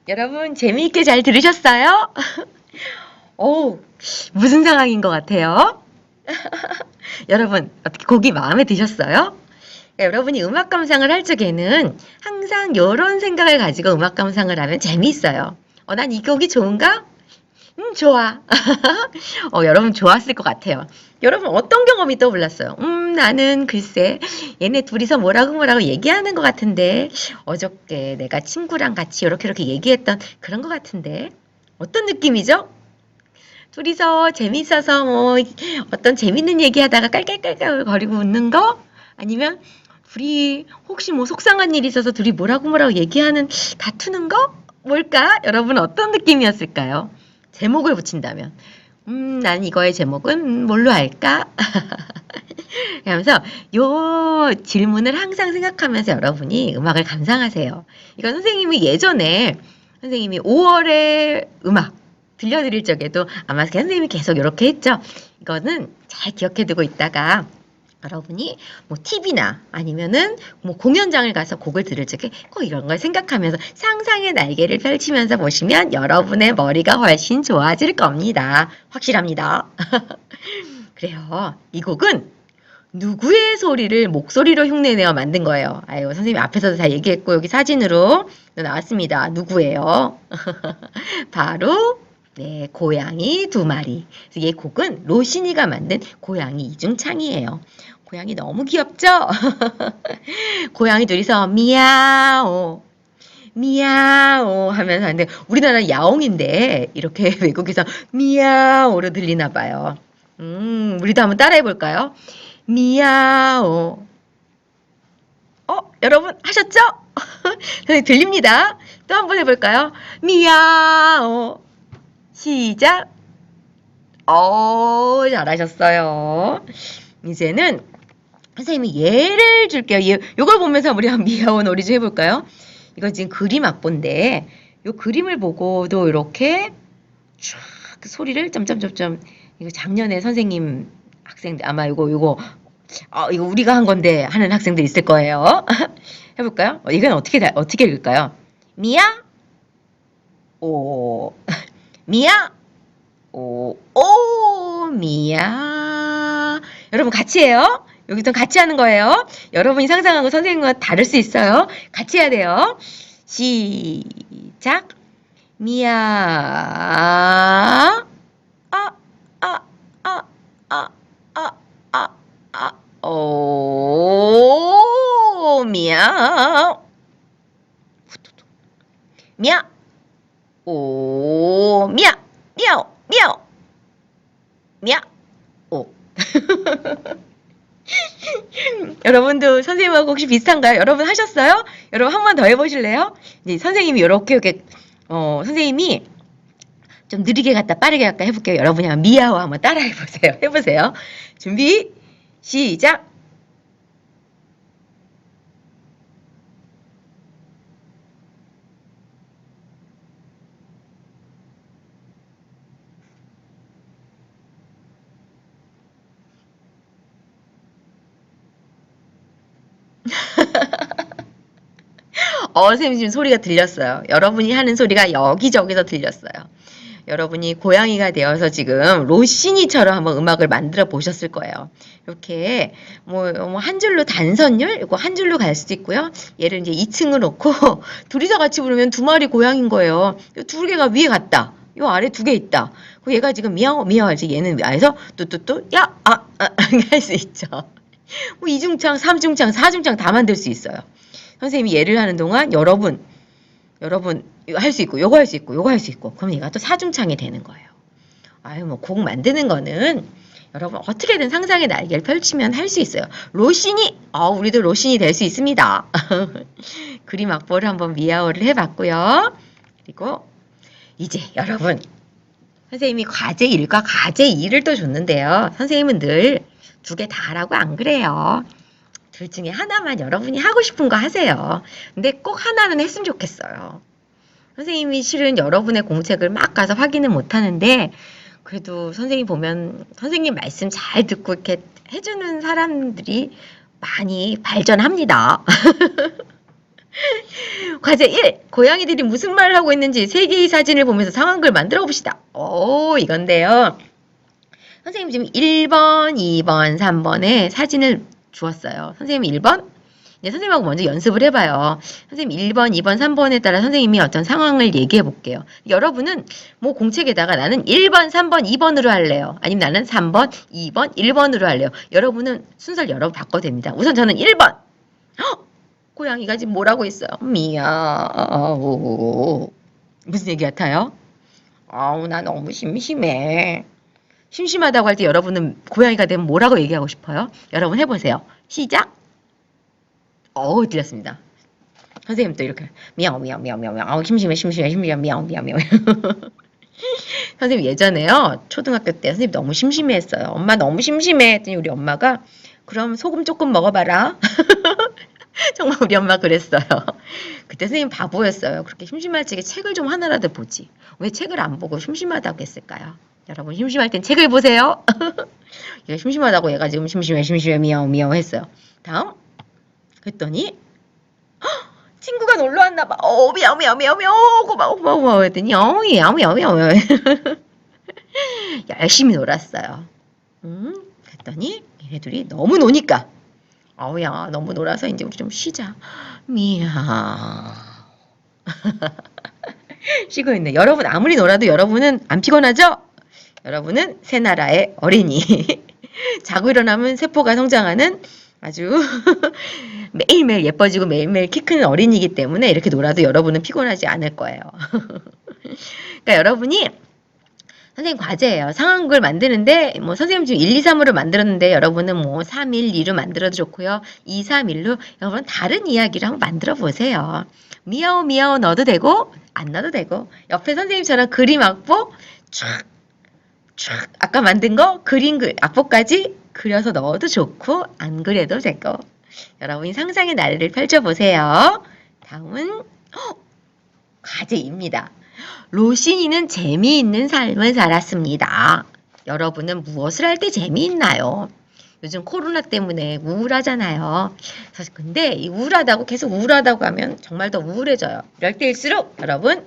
여러분 재미있게 잘 들으셨어요? 오, 무슨 상황인 것 같아요? 여러분 어떻게 곡이 마음에 드셨어요? 여러분이 음악 감상을 할 적에는 항상 이런 생각을 가지고 음악 감상을 하면 재미있어요. 난 이 곡이 좋은가? 좋아. 여러분 좋았을 것 같아요. 여러분 어떤 경험이 떠올랐어요? 나는 글쎄 얘네 둘이서 뭐라고 얘기하는 것 같은데 어저께 내가 친구랑 같이 이렇게 얘기했던 그런 것 같은데 어떤 느낌이죠? 둘이서 재밌어서 뭐 어떤 재밌는 얘기하다가 깔깔깔깔 거리고 웃는 거? 아니면 둘이 혹시 뭐 속상한 일이 있어서 둘이 뭐라고 얘기하는 다투는 거? 뭘까? 여러분 어떤 느낌이었을까요? 제목을 붙인다면 난 이거의 제목은 뭘로 할까? 그러면서 요 질문을 항상 생각하면서 여러분이 음악을 감상하세요. 이건 선생님이 예전에 선생님이 5월의 음악 들려드릴 적에도 아마 선생님이 계속 이렇게 했죠. 이거는 잘 기억해두고 있다가 여러분이 뭐 TV나 아니면은 뭐 공연장을 가서 곡을 들을 적에 꼭 이런 걸 생각하면서 상상의 날개를 펼치면서 보시면 여러분의 머리가 훨씬 좋아질 겁니다. 확실합니다. 그래요. 이 곡은 누구의 소리를 목소리로 흉내내어 만든 거예요. 아유, 선생님 앞에서도 다 얘기했고 여기 사진으로 나왔습니다. 누구예요? 바로 네, 고양이 두 마리. 그래서 이 곡은 로시니가 만든 고양이 이중창이에요. 고양이 너무 귀엽죠? 고양이 둘이서 미야오 미야오 하면서 하는데 우리나라 야옹인데 이렇게 외국에서 미야오로 들리나 봐요. 우리도 한번 따라해 볼까요? 미야오. 여러분 하셨죠? 들립니다. 또 한번 해볼까요? 미야오. 시작. 잘하셨어요. 이제는 선생님이 예를 줄게요. 요걸 보면서 우리 한번 미야오 놀이 좀 해볼까요? 이거 지금 그림 악보인데 요 그림을 보고도 이렇게 쫙 그 소리를 점점점점 이거 작년에 선생님 학생들 아마 이거 우리가 한 건데 하는 학생들 있을 거예요. 해볼까요? 이건 어떻게 읽을까요? 미야 오 미야 오 미야 여러분 같이 해요. 여기서 같이 하는 거예요. 여러분이 상상하고 선생님과 다를 수 있어요. 같이 해야 돼요. 시작 미야 미야 미야 오 미야 미야오 미야오 미야 오 여러분도 선생님하고 혹시 비슷한가요? 여러분 하셨어요? 여러분 한 번 더 해보실래요? 이제 선생님이 이렇게 선생님이 좀 느리게 갔다 빠르게 갔다 해볼게요. 여러분이 한번 미야오 한번 따라해보세요. 해보세요. 준비 시작. 선생님 지금 소리가 들렸어요. 여러분이 하는 소리가 여기저기서 들렸어요. 여러분이 고양이가 되어서 지금 로시니처럼 한번 음악을 만들어 보셨을 거예요. 이렇게 뭐 한 줄로 단선율, 이거 한 줄로 갈 수도 있고요. 얘를 이제 2층을 놓고 둘이서 같이 부르면 두 마리 고양인 거예요. 두 개가 위에 갔다. 요 아래 두 개 있다. 얘가 지금 미야오 미야오 하지 얘는 아래서 뚜뚜뚜 할 수 있죠. 뭐 2중창, 3중창, 4중창 다 만들 수 있어요. 선생님이 예를 하는 동안 여러분 이거 할 수 있고 요거 할 수 있고 요거 할 수 있고 그럼 얘가 또 사중창이 되는 거예요. 아유 뭐 곡 만드는 거는 여러분 어떻게든 상상의 날개를 펼치면 할 수 있어요. 로시니 우리도 로시니 될 수 있습니다. 그림 악보를 한번 미야오를 해봤고요. 그리고 이제 여러분 선생님이 과제 1과 과제 2를 또 줬는데요. 선생님은 늘 두 개 다 하라고 안 그래요. 둘 중에 하나만 여러분이 하고 싶은 거 하세요. 근데 꼭 하나는 했으면 좋겠어요. 선생님이 실은 여러분의 공책을 막 가서 확인은 못 하는데 그래도 선생님 보면 선생님 말씀 잘 듣고 이렇게 해주는 사람들이 많이 발전합니다. 과제 1. 고양이들이 무슨 말을 하고 있는지 세 개의 사진을 보면서 상황극을 만들어 봅시다. 오, 이건데요. 선생님 지금 1번, 2번, 3번에 사진을 주었어요. 선생님 1번? 네, 선생님하고 먼저 연습을 해봐요. 선생님 1번, 2번, 3번에 따라 선생님이 어떤 상황을 얘기해 볼게요. 여러분은 뭐 공책에다가 나는 1번, 3번, 2번으로 할래요. 아니면 나는 3번, 2번, 1번으로 할래요. 여러분은 순서를 여러 번 바꿔도 됩니다. 우선 저는 1번. 헉! 고양이가 지금 뭐라고 있어요? 미야오. 무슨 얘기 같아요? 아우, 나 너무 심심해. 심심하다고 할 때 여러분은 고양이가 되면 뭐라고 얘기하고 싶어요? 여러분 해보세요. 시작. 들렸습니다. 선생님 또 이렇게 미야오 미야오 미야오 미야오 아우 심심해 미야오 미야오 미야오. 선생님 예전에요. 초등학교 때 선생님 너무 심심해했어요. 엄마 너무 심심해 했더니 우리 엄마가 그럼 소금 조금 먹어봐라. 정말 우리 엄마 그랬어요. 그때 선생님 바보였어요. 그렇게 심심할 적에 책을 좀 하나라도 보지. 왜 책을 안 보고 심심하다고 했을까요? 여러분 심심할 땐 책을 보세요. 얘가 심심하다고 얘가 지금 심심해 미야오 미야오 했어요. 다음 그랬더니 친구가 놀러 왔나 봐. 미야오 미야오 미야오 미야오 고마워 했더니 미야오 미야오 미야오 열심히 놀았어요. 그랬더니 얘네들이 너무 노니까 야 너무 놀아서 이제 우리 좀 쉬자. 미야오 쉬고 있네. 여러분 아무리 놀아도 여러분은 안 피곤하죠? 여러분은 새 나라의 어린이. 자고 일어나면 세포가 성장하는 아주 매일매일 예뻐지고 매일매일 키 크는 어린이기 때문에 이렇게 놀아도 여러분은 피곤하지 않을 거예요. 그러니까 여러분이 선생님 과제예요. 상황극을 만드는데 뭐 선생님 지금 1, 2, 3으로 만들었는데 여러분은 뭐 3, 1, 2로 만들어도 좋고요. 2, 3, 1로 여러분 다른 이야기를 한번 만들어 보세요. 미야오 미야오 넣어도 되고 안 넣어도 되고 옆에 선생님처럼 그림 악보 촥 아까 만든 거 그림 악보까지 그려서 넣어도 좋고 안 그려도 되고 여러분이 상상의 나래를 펼쳐보세요. 다음은 과제입니다. 로시니는 재미있는 삶을 살았습니다. 여러분은 무엇을 할 때 재미있나요? 요즘 코로나 때문에 우울하잖아요. 근데 이 우울하다고 계속 우울하다고 하면 정말 더 우울해져요. 이럴 때일수록 여러분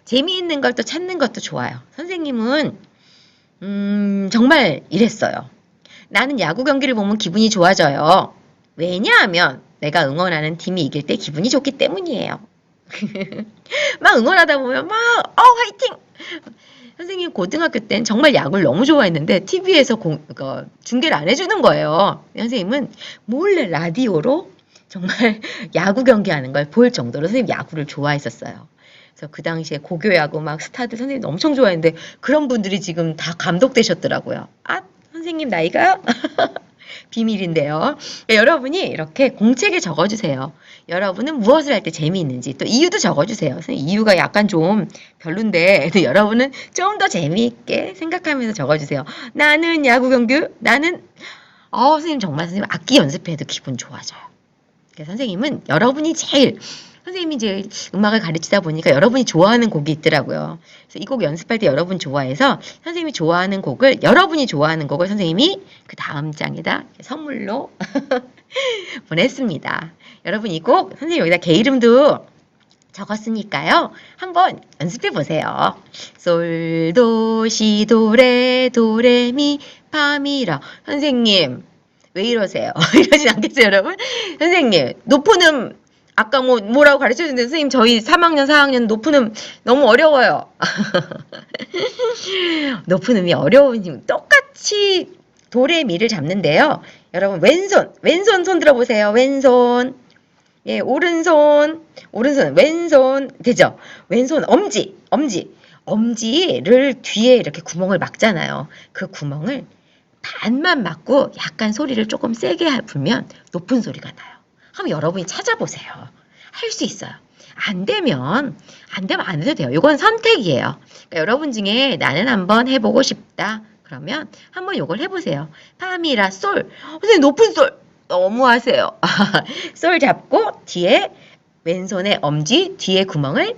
재미있는 걸 또 찾는 것도 좋아요. 선생님은 정말 이랬어요. 나는 야구 경기를 보면 기분이 좋아져요. 왜냐하면 내가 응원하는 팀이 이길 때 기분이 좋기 때문이에요. 막 응원하다 보면 막 화이팅! 선생님 고등학교 땐 정말 야구를 너무 좋아했는데 TV에서 중계를 안 해주는 거예요. 선생님은 몰래 라디오로 정말 야구 경기하는 걸 볼 정도로 선생님 야구를 좋아했었어요. 그래서 그 당시에 고교야구 막 스타들 선생님 엄청 좋아했는데 그런 분들이 지금 다 감독되셨더라고요. 선생님 나이가 비밀인데요. 그러니까 여러분이 이렇게 공책에 적어주세요. 여러분은 무엇을 할 때 재미있는지 또 이유도 적어주세요. 선생님 이유가 약간 좀 별론데 여러분은 좀 더 재미있게 생각하면서 적어주세요. 나는 야구 경기 나는 선생님 정말 선생님 악기 연습해도 기분 좋아져요. 그러니까 선생님은 여러분이 제일 선생님이 이제 음악을 가르치다 보니까 여러분이 좋아하는 곡이 있더라고요. 그래서 이 곡 연습할 때 여러분 좋아해서 선생님이 좋아하는 곡을 여러분이 좋아하는 곡을 선생님이 그 다음 장에다 선물로 보냈습니다. 여러분 이 곡 선생님 여기다 개 이름도 적었으니까요. 한번 연습해 보세요. 솔, 도, 시, 도, 레, 도, 레, 미, 파, 미, 라. 선생님 왜 이러세요? 이러진 않겠어요, 여러분? 선생님 높은 아까 뭐라고 가르쳐주는데 선생님 저희 3학년 4학년 높은 너무 어려워요. 높은 음이 어려운 똑같이 도레미를 잡는데요. 여러분 왼손 손 들어보세요. 왼손 예 오른손 왼손 되죠. 왼손 엄지를 뒤에 이렇게 구멍을 막잖아요. 그 구멍을 반만 막고 약간 소리를 조금 세게 불면 높은 소리가 나요. 한번 여러분이 찾아보세요. 할 수 있어요. 안 되면 안 해도 돼요. 이건 선택이에요. 그러니까 여러분 중에 나는 한번 해보고 싶다. 그러면 한번 이걸 해보세요. 파미라 솔. 선생님 높은 솔. 너무하세요. 솔 잡고 뒤에 왼손에 엄지 뒤에 구멍을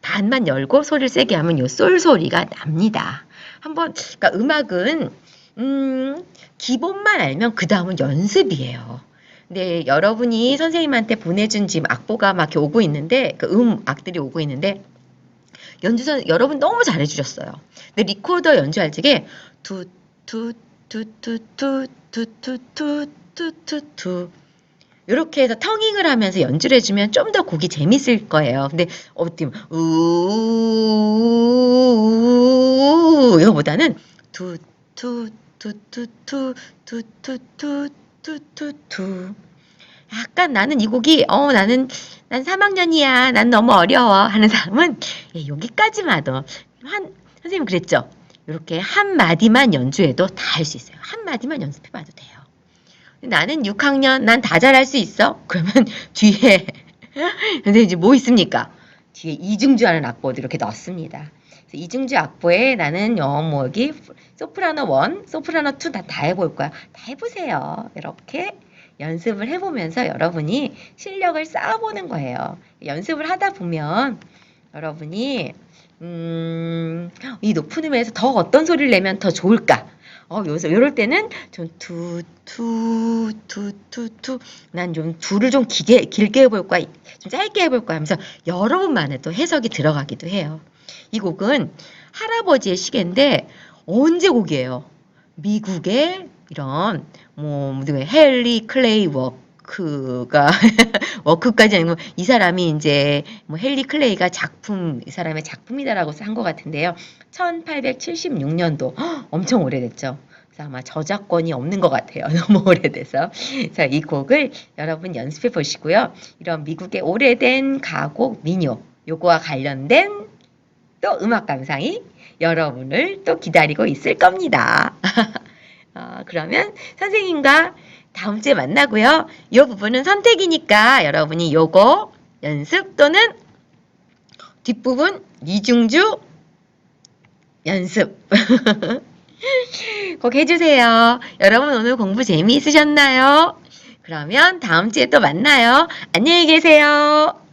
반만 열고 소리를 세게 하면 요 솔 소리가 납니다. 한번 그러니까 음악은 기본만 알면 그 다음은 연습이에요. 네, 여러분이 선생님한테 보내준 지금 악보가 막 이렇게 오고 있는데, 그 악들이 오고 있는데, 연주선 여러분 너무 잘해주셨어요. 근데 리코더 연주할 적에 투, 투, 투, 투, 투, 투, 투, 투, 투, 투, 투. 이렇게 해서 텅잉을 하면서 연주를 해주면 좀 더 곡이 재밌을 거예요. 근데 어떻게 이거보다는 투, 투, 투, 투, 투, 투, 투, 투, 투, 투, 투. 약간 나는 이 곡이 난 3학년이야. 난 너무 어려워 하는 사람은 여기까지만 도 선생님 그랬죠. 이렇게 한 마디만 연주해도 다 할 수 있어요. 한 마디만 연습해봐도 돼요. 나는 6학년, 난 다 잘할 수 있어. 그러면 뒤에 선생님 이제 뭐 있습니까? 뒤에 이중주하는 악보도 이렇게 넣습니다. 이중주 악보에 나는 뭐 여기 소프라노 1, 소프라노 2 다 해볼 거야. 다 해보세요. 이렇게 연습을 해보면서 여러분이 실력을 쌓아보는 거예요. 연습을 하다 보면 여러분이 이 높은 음에서 더 어떤 소리를 내면 더 좋을까? 여기서 이럴 때는 좀 난 좀 투를 좀 길게 해볼 거야. 좀 짧게 해볼 거야 하면서 여러 번만에 또 해석이 들어가기도 해요. 이 곡은 할아버지의 시계인데 언제 곡이에요? 미국의 이런 헨리 클레이 워크가 워크까지 아니고 이 사람이 이제 헨리 클레이가 이 사람의 작품이다라고 한 것 같은데요. 1876년도 엄청 오래됐죠. 그래서 아마 저작권이 없는 것 같아요. 너무 오래돼서. 자, 이 곡을 여러분 연습해 보시고요. 이런 미국의 오래된 가곡 민요 요거와 관련된 또 음악 감상이 여러분을 또 기다리고 있을 겁니다. 그러면 선생님과 다음 주에 만나고요. 이 부분은 선택이니까 여러분이 요거 연습 또는 뒷부분 이중주 연습 꼭 해주세요. 여러분 오늘 공부 재미있으셨나요? 그러면 다음 주에 또 만나요. 안녕히 계세요.